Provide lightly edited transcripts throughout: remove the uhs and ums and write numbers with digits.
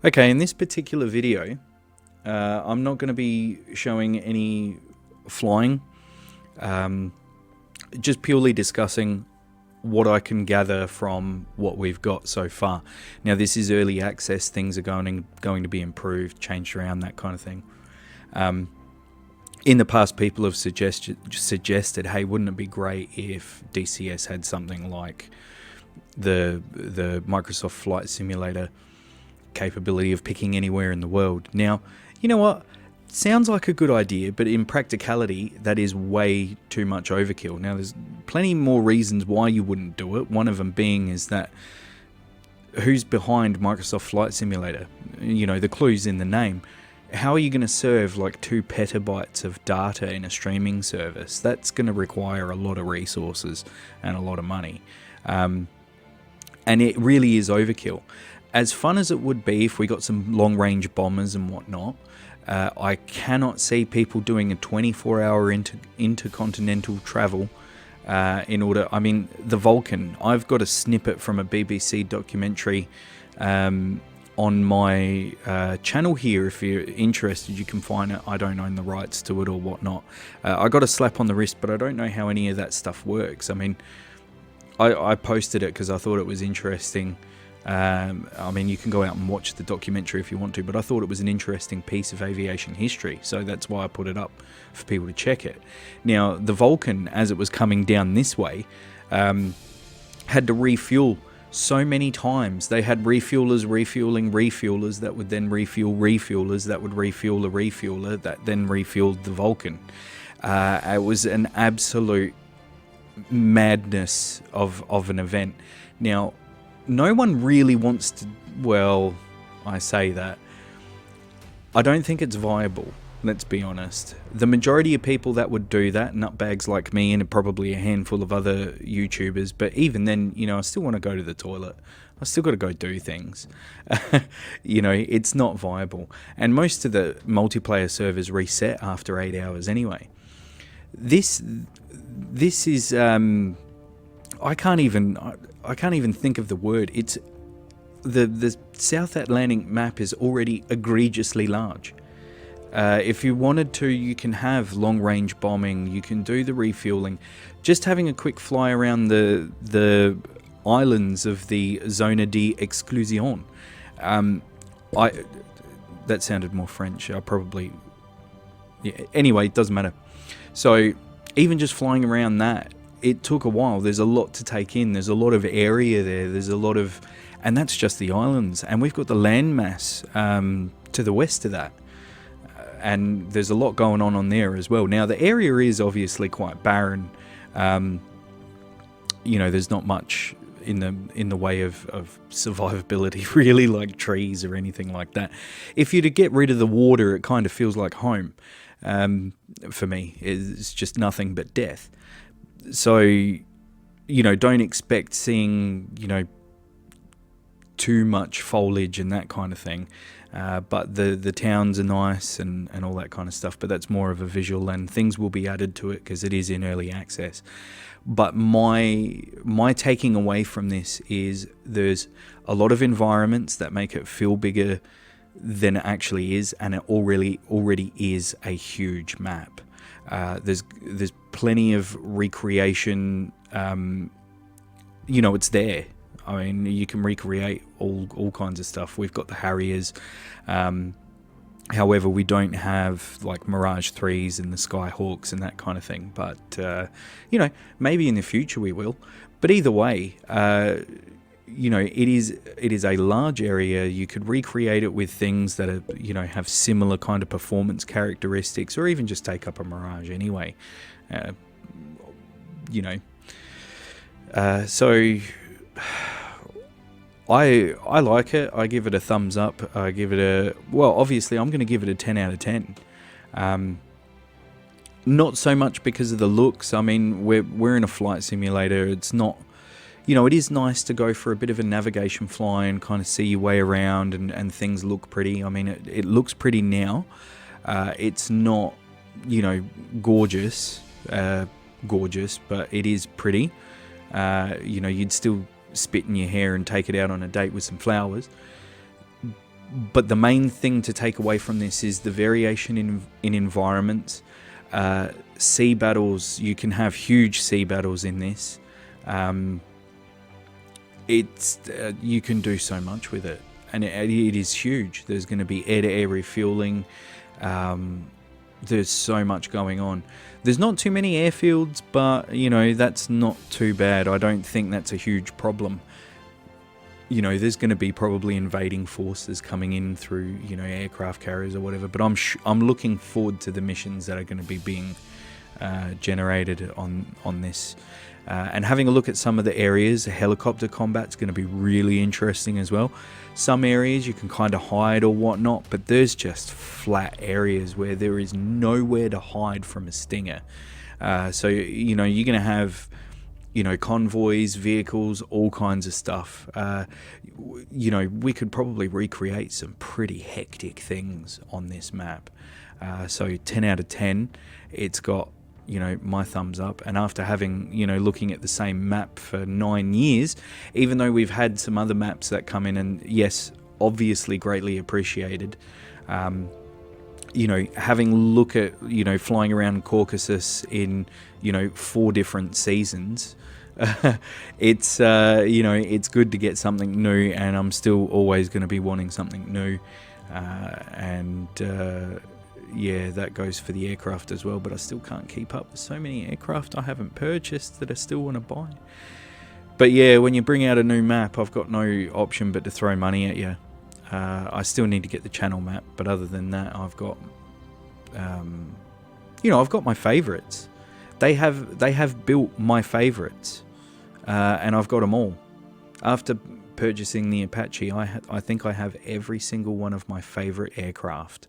Okay, in this particular video, I'm not going to be showing any flying, just purely discussing what I can gather from what we've got so far. Now, this is early access, things are going to be improved, changed around, that kind of thing. In the past, people have suggested, hey, wouldn't it be great if DCS had something like the Microsoft Flight Simulator capability of picking anywhere in the world. Now, you know what? Sounds like a good idea, but in practicality, that is way too much overkill. Now, there's plenty more reasons why you wouldn't do it. One of them being is that who's behind Microsoft Flight Simulator? You know, the clue's in the name. How are you going to serve like 2 petabytes of data in a streaming service? That's going to require a lot of resources and a lot of money. And it really is overkill. As fun as it would be if we got some long-range bombers and whatnot, I cannot see people doing a 24-hour intercontinental travel in order... I mean, the Vulcan. I've got a snippet from a BBC documentary on my channel here. If you're interested, you can find it. I don't own the rights to it or whatnot. I got a slap on the wrist, but I don't know how any of that stuff works. I mean, I posted it because I thought it was interesting. I mean, you can go out and watch the documentary if you want to, but I thought it was an interesting piece of aviation history, so that's why I put it up for people to check it. Now, the Vulcan, as it was coming down this way, had to refuel so many times. They had refuelers refueling refuelers that would then refuel refuelers that would refuel a refueler that then refueled the Vulcan. It was an absolute madness of an event. Now, no one really wants to... Well, I say that. I don't think it's viable, let's be honest. The majority of people that would do that, nutbags like me and probably a handful of other YouTubers, but even then, you know, I still want to go to the toilet. I still got to go do things. You know, it's not viable. And most of the multiplayer servers reset after 8 hours anyway. This is... I can't even think of the word. It's the South Atlantic map is already egregiously large. If you wanted to, you can have long-range bombing. You can do the refueling. Just having a quick fly around the islands of the Zona de Exclusion. That sounded more French. I probably... Yeah, anyway, it doesn't matter. So even just flying around that, it took a while. There's a lot to take in. There's a lot of area there. There's a lot of... And that's just the islands. And we've got the landmass to the west of that. And there's a lot going on there as well. Now, the area is obviously quite barren. You know, there's not much in the way of survivability, really, like trees or anything like that. If you're to get rid of the water, it kind of feels like home. For me, it's just nothing but death. So, you know, don't expect seeing, you know, too much foliage and that kind of thing. But the towns are nice and all that kind of stuff. But that's more of a visual, and things will be added to it because it is in early access. But my taking away from this is there's a lot of environments that make it feel bigger than it actually is, and it already is a huge map. There's plenty of recreation. You know, it's there. I mean, you can recreate all kinds of stuff. We've got the Harriers. However, we don't have like Mirage 3s and the Skyhawks and that kind of thing. But, you know, maybe in the future we will. But either way, you know, it is a large area. You could recreate it with things that are, you know, have similar kind of performance characteristics, or even just take up a Mirage anyway. You know, so I like it. I give it a thumbs up. I give it a... Well, obviously, I'm going to give it a 10 out of 10. Not so much because of the looks. I mean, we're in a flight simulator. It's not... You know, it is nice to go for a bit of a navigation fly and kind of see your way around, and things look pretty. I mean, it looks pretty now. It's not, you know, gorgeous, but it is pretty. You know, you'd still spit in your hair and take it out on a date with some flowers. But the main thing to take away from this is the variation in environments. Sea battles, you can have huge sea battles in this. You can do so much with it, and it is huge. There's going to be air-to-air refueling. There's so much going on. There's not too many airfields, but that's not too bad. I don't think that's a huge problem. There's going to be probably invading forces coming in through aircraft carriers or whatever. But I'm looking forward to the missions that are going to be being generated on this. And having a look at some of the areas, helicopter combat's going to be really interesting as well. Some areas you can kind of hide or whatnot, but there's just flat areas where there is nowhere to hide from a Stinger. So you're going to have convoys, vehicles, all kinds of stuff. We could probably recreate some pretty hectic things on this map. So 10 out of 10. It's got my thumbs up. And after having looking at the same map for 9 years, even though we've had some other maps that come in, and yes, obviously greatly appreciated, having a look at flying around Caucasus in 4 different seasons, it's it's good to get something new, and I'm still always going to be wanting something new, yeah, that goes for the aircraft as well, but I still can't keep up with so many aircraft I haven't purchased that I still want to buy. But yeah, when you bring out a new map, I've got no option but to throw money at you. I still need to get the channel map, but other than that, I've got I've got my favorites. They have built my favorites, and I've got them all. After purchasing the Apache, I think I have every single one of my favorite aircraft.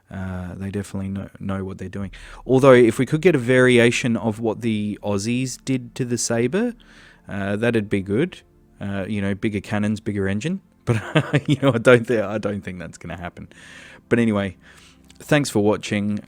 They definitely know what they're doing. Although, if we could get a variation of what the Aussies did to the Sabre, that'd be good. Bigger cannons, bigger engine. But I don't think that's going to happen. But anyway, thanks for watching.